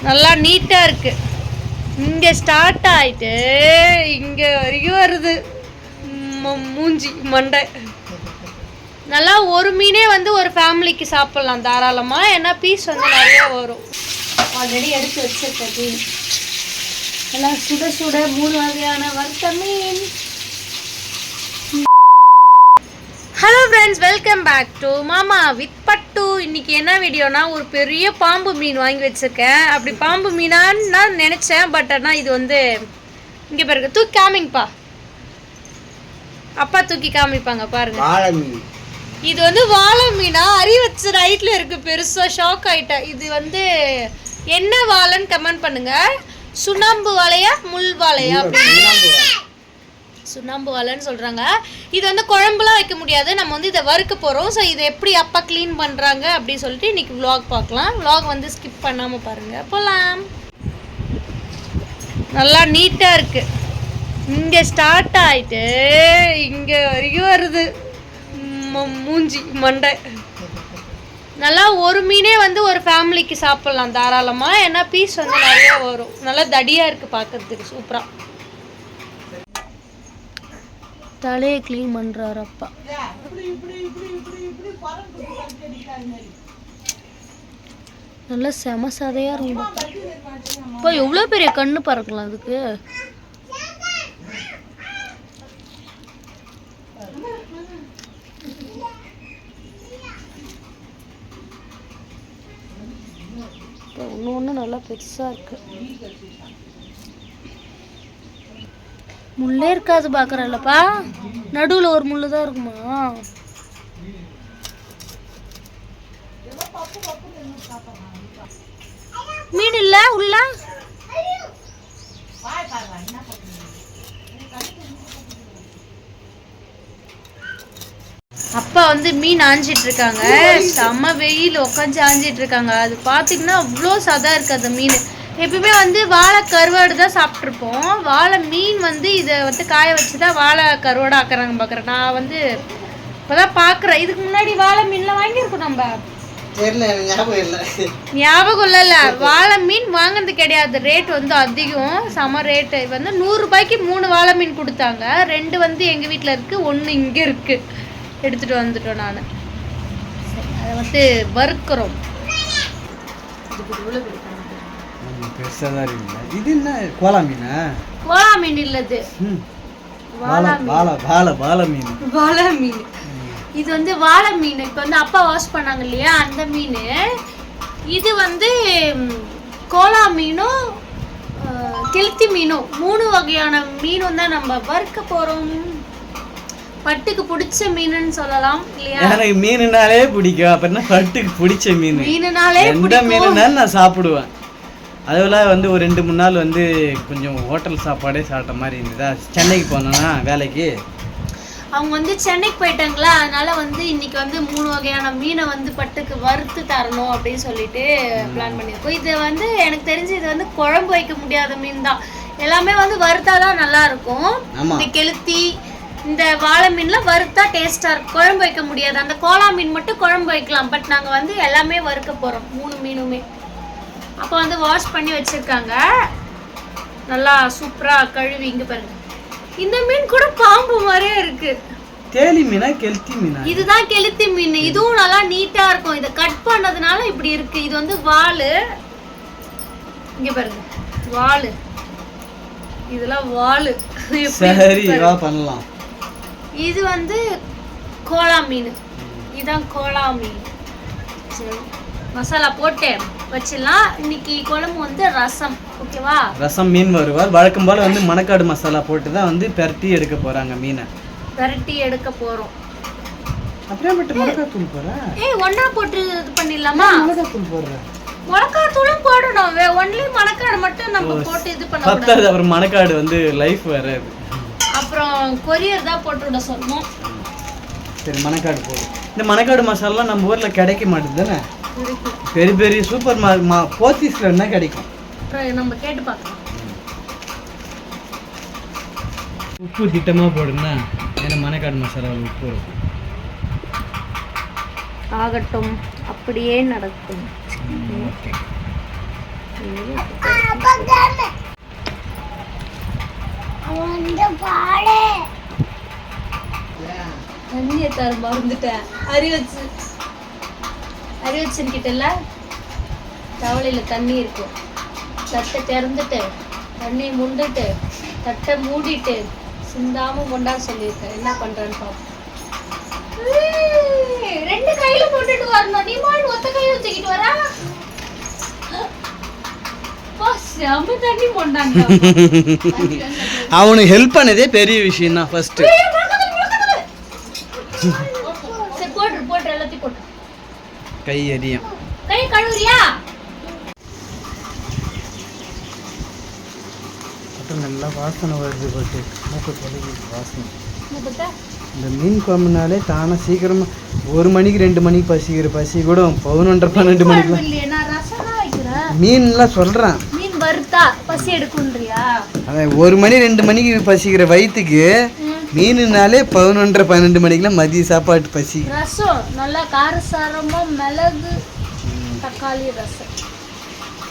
நல்லா நீட்டாக இருக்குது. இங்கே ஸ்டார்ட் ஆகிட்டு இங்கே வரைக்கும் வருது மூஞ்சி மண்டை. நல்லா ஒரு மீனே வந்து ஒரு ஃபேமிலிக்கு சாப்பிட்லாம் தாராளமாக. ஏன்னா பீஸ் வந்து நிறைய வரும். ஆல்ரெடி எடுத்து வச்சிருக்கேன் மீன். நல்லா சுட சுட 3 வகையான வறுத்த மீன். Hello friends, welcome back to Mama with Pattu. இன்றைக்கி என்ன வீடியோனா, ஒரு பெரிய பாம்பு மீன் வாங்கி வச்சுருக்கேன். அப்படி பாம்பு மீனான்னு நான் நினச்சேன். பட் ஆனால் இது வந்து இங்கே பாருங்க, தூக்கி காமிங்கப்பா. அப்பா தூக்கி காமிப்பாங்க பாருங்க. இது வந்து வாழை மீனா, அரி வச்ச ரைட்டில் இருக்குது. பெருசாக ஷாக் ஆகிட்டேன். இது வந்து என்ன வாழைன்னு கமெண்ட் பண்ணுங்க. சுண்ணாம்பு வாழையா முள் வாழையா? சுண்ணாம்பு வாழைன்னு சொல்கிறாங்க. இது வந்து குழம்புலாம் வைக்க முடியாது. நம்ம வந்து இதை வறுக்க போகிறோம். ஸோ இதை எப்படி அப்பா க்ளீன் பண்ணுறாங்க அப்படின்னு சொல்லிட்டு இன்றைக்கி vlog பார்க்கலாம். vlog வந்து ஸ்கிப் பண்ணாமல் பாருங்கள். போகலாம். நல்லா நீட்டாக இருக்குது. இங்கே ஸ்டார்ட் ஆகிட்டு இங்கே வரைக்கும் வருது மூஞ்சி மண்டை. நல்லா ஒரு மீனே வந்து ஒரு ஃபேமிலிக்கு சாப்பிட்லாம் தாராளமாக. ஏன்னா பீஸ் வந்து நிறைய வரும். நல்லா தடியாக இருக்குது பார்க்குறதுக்கு. சூப்பராக தலையை க்ளீன் பண்ணுறாரு அப்பா. நல்லா செம சதையாக இருக்கும். இப்போ எவ்வளோ பெரிய கண்ணு பறக்கலாம் அதுக்கு. ஒன்று நல்லா பெருசாக இருக்கு. முள்ளே இருக்காது பார்க்குறல்லப்பா. நடுவில் ஒரு முள்ளு தான் இருக்குமா? மீன் இல்லை உள்ள. அப்பா வந்து மீன் ஆஞ்சிட்டு இருக்காங்க. செம்ம வெயில் உட்காந்து ஆஞ்சிட்டு இருக்காங்க. அது பார்த்தீங்கன்னா அவ்வளோ சதா இருக்குது அந்த மீன். எப்பயுமே வந்து வாழை கருவாடு தான் சாப்பிட்ருப்போம். வாழை மீன் வந்து இதை வந்து காய வச்சு தான் வாழை கருவாடு ஆக்குறாங்க பார்க்குறேன். நான் வந்து இப்போ தான் பார்க்குறேன். இதுக்கு முன்னாடி வாழை மீன்லாம் வாங்கியிருக்கோம் நம்ம. ஞாபகம் இல்லைல்ல. வாழை மீன் வாங்கினது கிடையாது. ரேட் வந்து அதிகம், செம ரேட்டு. வந்து 100 ரூபாய்க்கு 3 வாழை மீன் கொடுத்தாங்க. 2 வந்து எங்கள் வீட்டில் இருக்குது, 1 இங்கே இருக்குது. எடுத்துகிட்டு வந்துட்டோம். நான் அதை வந்து வறுக்கிறோம். இது என்ன கோலா மீனா? கோலா மீன் இல்லது, வாழை மீன். வாழை மீன். இது வந்து வாழை மீன். இப்போ வந்து அப்பா வாஷ் பண்ணாங்க இல்லையா, அந்த மீன். இது வந்து கோலா மீனும் கெளுத்தி மீனும் 3 வகையான மீனும் தான் நம்ம வறுக்க போகிறோம். பட்டுக்கு பிடிச்ச மீனுன்னு சொல்லலாம் இல்லையா? எனக்கு மீனுனாலே பிடிக்கும். அப்புறம் பட்டுக்கு பிடிச்ச மீன் மீனுனாலே எந்த மீனுனாலும் நான் சாப்பிடுவேன். அதுவெல்லாம் வந்து ஒரு 2-3 நாள் வந்து கொஞ்சம் ஹோட்டல் சாப்பாடே சாப்பிட்ட மாதிரி இருந்ததா. சென்னைக்கு போனோன்னா வேலைக்கு, அவங்க வந்து சென்னைக்கு போயிட்டாங்களா. அதனால வந்து இன்னைக்கு வந்து 3 வகையான மீனை வந்து பட்டுக்கு வறுத்து தரணும் அப்படின்னு சொல்லிட்டு பிளான் பண்ணியிருக்கோம். இது வந்து எனக்கு தெரிஞ்சு இது வந்து குழம்பு வைக்க முடியாத மீன் தான். எல்லாமே வந்து வறுத்தாதான் நல்லா இருக்கும். இந்த கெளுத்தி, இந்த வாழை மீன்லாம் வறுத்தா டேஸ்ட்டாக இருக்கும். குழம்பு வைக்க முடியாது. அந்த கோலா மீன் மட்டும் குழம்பு வைக்கலாம். பட் நாங்கள் வந்து எல்லாமே வறுக்க போகிறோம், 3 மீனுமே. அப்போ வந்து வாஷ் பண்ணி வச்சுருக்காங்க. நல்லா சூப்பராக கழுவி. இங்கே பாருங்க, இந்த மீன் கூட பாம்பு மாதிரியே இருக்கு. தேலி மீனா கெளுத்தி மீனா? இதுதான் கெளுத்தி மீன். இதுவும் நல்லா நீட்டாக இருக்கும். இதை கட் பண்ணதுனால இப்படி இருக்கு. இது வந்து வால். இங்கே பாருங்க, வால். இதெல்லாம் வால். சரி, வா பண்ணலாம். இது வந்து கோலா மீன். இதுதான் கோலா மீன். சரி, மசாலா போட்டு வச்சிடலாம். இன்னைக்கு குழம்பு வந்து ரசம். ஓகேவா? ரசம், மீன் வறுவல். வழக்கம் போல வந்து மணக்காடு மசாலா போட்டு தான் வந்து பெரட்டி எடுக்க போறாங்க மீனை. பெரட்டி எடுக்க போறோம். அப்படியே மட்டும் மிளகாய் தூள் போடுறேன். ஒண்ணா போட்டு இது பண்ணிடலாமா? மிளகாய் தூள் போடுறேன். மிளகாய் தூளும் போடணும். ஒன்லி மணக்காடு மட்டும் நம்ம போட்டு இது பண்ணலாம். பத்தாது, அப்புறம் மணக்காடு வந்து லைஃப் வராது. அப்புறம் கொரியர் தான் போட்டுவிட சொல்லணும். சரி, மணக்காடு போடும். இந்த மணக்காடு மசாலா நம்ம ஊர்ல கிடைக்க மாட்டேது தானே? பெரிய பெரிய சூப்பர் போத்தீஸ்ல என்ன கிடைக்கும். நம்ம கேட்டு பார்க்கலாம். உப்பு திட்டமா போடுங்க. ஏன்னா மணக்காடு மசாலா உப்பு இருக்கும். ஆகட்டும், அப்படியே நடக்கும். தண்ணியை தர மறந்துட்டேன். அறிவச்சன் கிட்டல தவளையில தண்ணி இருக்கும். தட்டை திறந்துட்டு தண்ணியை முண்டுட்டு தட்டை மூடிட்டு சிந்தாம கொண்டா சொல்லியிருக்கேன். என்ன பண்றான்னு பாப்போம். 2 கையில போட்டுட்டு வரணும். நீ மாடு ஒத்த கையில தூக்கிட்டு வரா. செம்ம தண்ணி போண்டாங்க. அவனுக்கு ஹெல்ப் பண்ணதே பெரிய விஷயம் தான் ஃபர்ஸ்ட். சரி போட்டு எல்லாத்தையும் போட்டு. கை எரியும். கை கழுவுறியா? நல்லா வாசனை வருது. போட்டு மூக்கு தொலைவி வாசனை. என்ன பத்த? இந்த மீன் குழம்புனாலே தானே சீக்கிரமா 1 மணிக்கு 2 மணிக்கு பசிக்கிற பசி கூட 11 12 மணிக்கு. நான் ரசம் தான் வைக்கிறேன். மீன்லாம் சொல்றேன். மீன் வறுத்தா பசி எடுக்குன்றியா? அதான் 1 மணி 2 மணிக்கு பசிக்கிற வயிற்றுக்கு மீனுனாலே 11 12 மணிக்கெல்லாம் மதிய சாப்பாட்டு பசி. ரசம் நல்லா காரசாரமா மிளகு தக்காளி ரசம்.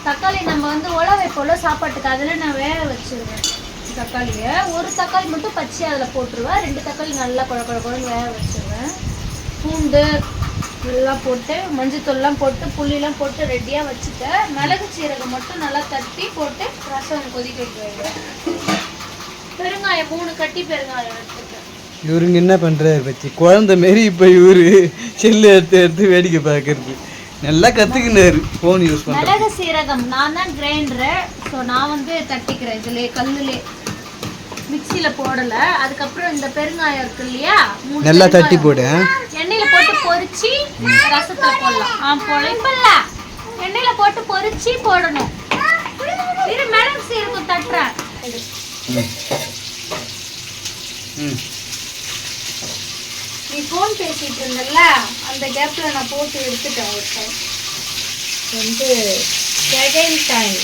தக்காளி நம்ம வந்து உழவை போல சாப்பாட்டுக்கு அதில் நான் வேக வச்சிருவேன். தக்காளியை ஒரு தக்காளி மட்டும் பச்சை அதில் போட்டுருவேன். 2 தக்காளி நல்லா குழக்குழன்னு வேக வச்சிருவேன். பூண்டு எல்லாம் போட்டு மஞ்சத்தூள்லாம் போட்டு புளியெல்லாம் போட்டு ரெடியாக வச்சுட்டேன். மிளகு சீரகம் மட்டும் நல்லா தட்டி போட்டு ரசம் கொதிக்க வைக்கிறேன். பெருங்காயம் 3 கட்டி பெருங்காயம் எடுத்துட்டேன். இவருங்க என்ன பண்ணுறாரு பச்சி குழந்தை மாரி இப்போ இவரு செல்லு எடுத்து வேடிக்கை பார்க்கறது நல்லா கற்றுக்கினாரு. ஃபோன் யூஸ் பண்ணுறேன். மிளகு சீரகம் நான் தான் கிரைண்டரு. ஸோ நான் வந்து தட்டிக்கிறேன். இதுலேயே கல்லுலே மிக்சியில் போடலை. அதுக்கப்புறம் இந்த பெருங்காயம் இருக்கு இல்லையா, நல்லா தட்டி போடு. எண்ணெயில் போட்டு பொரிச்சு ரசத்தை போடலாம். பொழைப்பல்ல எண்ணெயில் போட்டு பொரிச்சு போடணும். இது மிளகு சீரகம் தட்டுறேன். நீ ஃபோன் பேசிட்டு இருந்தல, அந்த கேப்பில் நான் போட்டு எடுத்துட்டேன். ஒரு டைம் வந்து செகண்ட் டைம்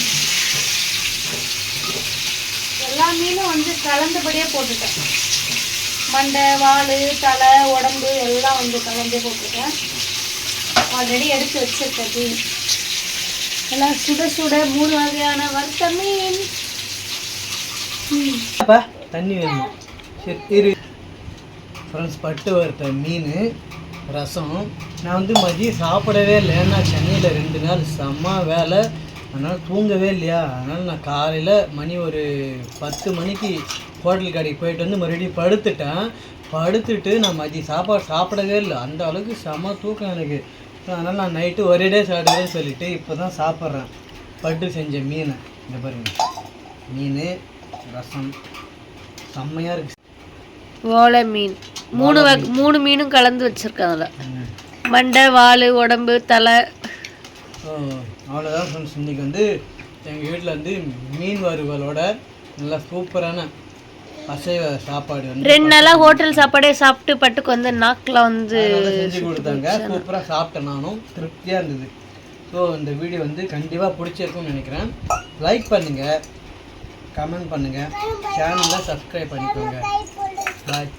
எல்லா மீனும் வந்து கலந்தபடியே போட்டுட்டேன். மண்டை வால் தலை உடம்பு எல்லாம் வந்து கலந்தே போட்டுட்டேன். ஆல்ரெடி எடுத்து வச்சிருக்கேன். எல்லாம் சுட சுட 3 வகையான வறுத்த மீன். தண்ணி வேணும். சரி ஃப்ரெண்ட்ஸ், பட்டு வறுத்த மீன் ரசம். நான் வந்து மதியம் சாப்பிடவே இல்லை. ஏன்னா சென்னையில் 2 நாள் செம்ம வேலை, அதனால் தூங்கவே இல்லையா. அதனால் நான் காலையில் மணி ஒரு 10 மணிக்கு ஹோட்டல் கடைக்கு போயிட்டு வந்து மறுபடியும் படுத்துட்டு நான் மதியம் சாப்பாடு சாப்பிடவே இல்லை. அந்த அளவுக்கு செம்ம தூக்கம் எனக்கு. அதனால் நான் நைட்டு ஒரே டே சாப்பிடுவேன்னு சொல்லிவிட்டு இப்போ தான் சாப்பிட்றேன் பட்டு செஞ்ச மீனை. இந்த பாருங்க, மீன் ரசம் செம்மையாக இருக்குது. ஓலை மீன் 3 மீனும் கலந்து வச்சுருக்காங்க. மண்டை வால் உடம்பு தலை. அவ்வளோதான் ஃப்ரெண்ட்ஸ். இன்றைக்கி வந்து எங்கள் வீட்டில் வந்து மீன் வறுவலோட நல்லா சூப்பரான அசைவ சாப்பாடு வந்து 2 நாளாக ஹோட்டல் சாப்பாடே சாப்பிட்டு பட்டுக்கு வந்து நாக்கில் வந்து செஞ்சு கொடுத்தாங்க. சூப்பராக சாப்பிட்டேன், நானும் திருப்தியாக இருந்தது. ஸோ இந்த வீடியோ வந்து கண்டிப்பாக பிடிச்சிருக்கும்னு நினைக்கிறேன். லைக் பண்ணுங்கள், கமெண்ட் பண்ணுங்கள், சேனலை சப்ஸ்கிரைப் பண்ணிக்கோங்க. பாய்.